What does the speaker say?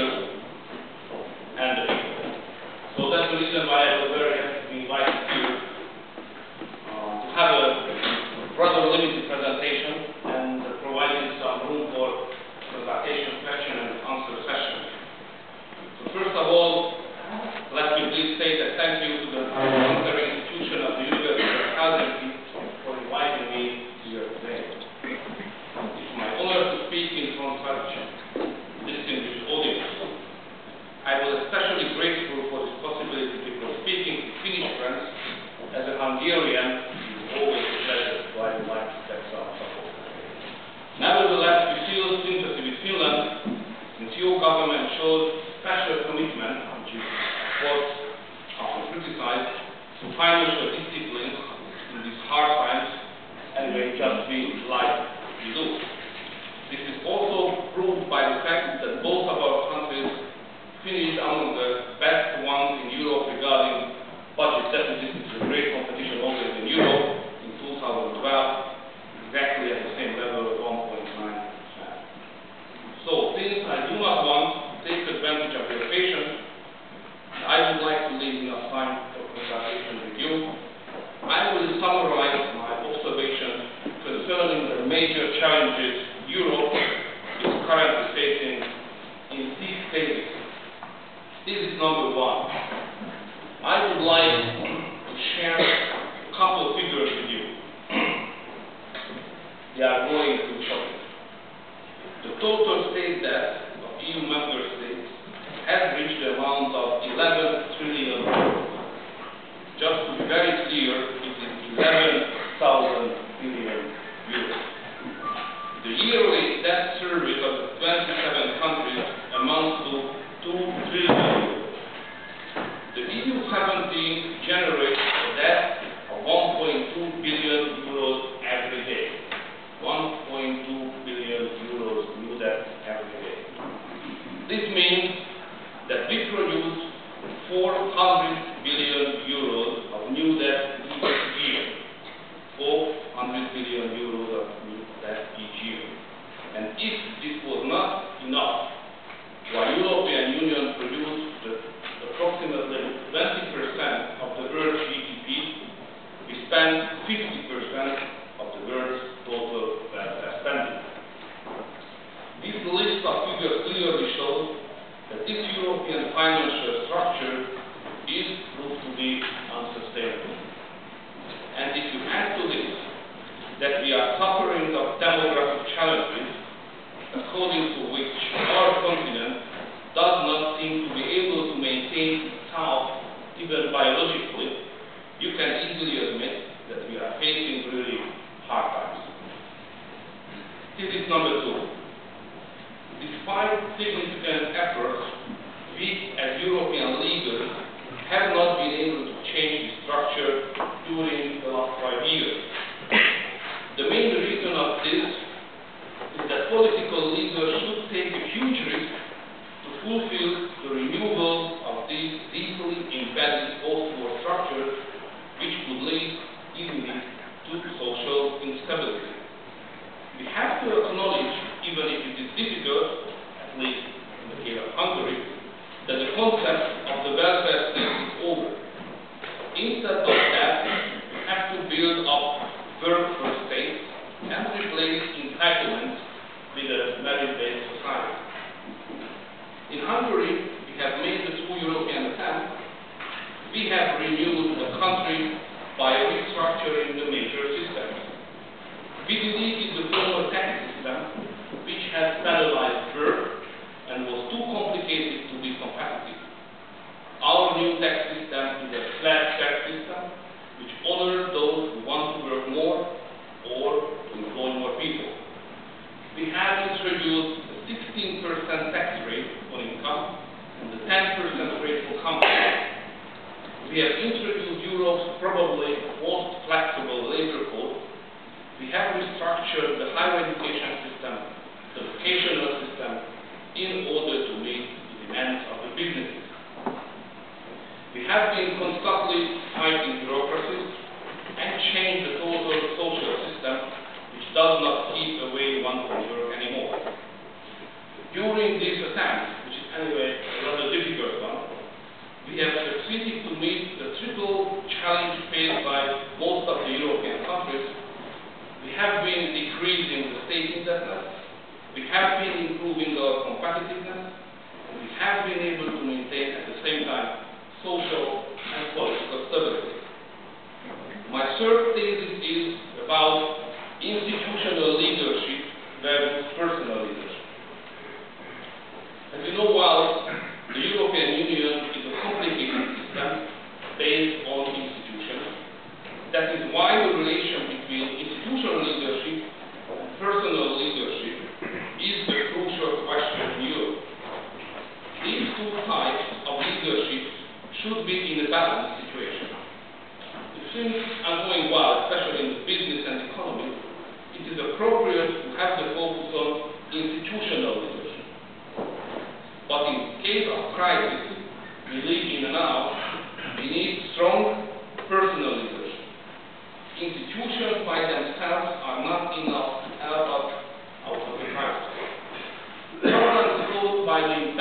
leaders and the people. So that's the reason why I was very happy to be invited here to have a rather limited presentation and providing some room for presentation, question and answer session. So first of all, let me please say that thank you to the voluntary institution of the University of Helsinki for inviting me here today. It's my honor to speak in front of such distinguished audience. I was especially grateful for this possibility because speaking to Finnish friends as a Hungarian is always a pleasure, so I would like to get some support. Nevertheless, we feel sympathy with Finland since your government showed special commitment, which is of course often criticized, to financial discipline in these hard times, and we just feel like we do. This is also proved by the fact that both of our countries finished among the best ones in Europe regarding budget deficit. It's a great competition always in Europe in 2012, exactly at the same level of 1.9%. So since I do not want to take advantage of your patience, I would like to leave enough time for consultation with you. I will summarize my observations concerning the major challenges Europe is currently facing in 6 stages. This is number 1. I would like to share a couple of figures with you. They are going to shock you. The total state debt of EU member states has reached the amount of 11 trillion euros. Just to be very clear, it is 11,000 billion euros. The yearly debt service of the 27 countries amounts to 2 trillion euros. The EU 17 generates a debt of 1.2 billion euros every day. 1.2 billion euros new debt every day. This means that we produce 400 billion euros of new debt each year. 400 billion euros of new debt each year. And if this was not enough, while European Union produced approximately 20% of the world's GDP, we spend 50% of the world's total welfare spending. This list of figures clearly shows that this European financial structure is proved to be unsustainable. And if you add to this that we are suffering of demographic challenges, according to which our continent does not seem to be able to maintain itself even biologically, you can easily admit that we are facing really hard times. This is number 2. Despite significant efforts, we as European leaders have not been able to change the structure during the last 5 years. The main reason of this is that political leaders should take a huge risk to fulfill the renewal of these deeply embedded post-war structures, which would lead easily to social instability. We have to acknowledge, even if it is difficult, at least in the case of Hungary, that the concept of the welfare state is over. Instead of that, we have to build up workforce state and replace entitlements with a merit-based society. In Hungary, we have made the true European attempt. We have renewed the country by restructuring the major systems. We deleted the former tax system, which has penalized work and was too complicated to be competitive. Our new tax system is a flat tax system, which honors those who want to work more or to employ more people. We have introduced a 16% tax rate on income and a 10% rate for companies. We have introduced Europe's probably most flexible labor code. We have restructured the higher education system, the vocational system, in order to meet the demands of the businesses. We have been constantly fighting bureaucracies and changed the total social system, which does not keep away one from work anymore. During this attempt, which is anyway have been able to maintain at the same time social and political stability. My third thesis is about institutional leadership versus personal leadership. As you know well, the European Union is a complicated system based on institutions. That is why the relation between institutional leadership and personal leadership is a crucial question in Europe. These two types of leadership should be in a balanced situation. If things are going well, especially in the business and economy, it is appropriate to have the focus on institutional leadership. But in case of crisis we live in now, we need strong personal leadership. Institutions by themselves are not enough to help us out of the crisis. Governance growth by the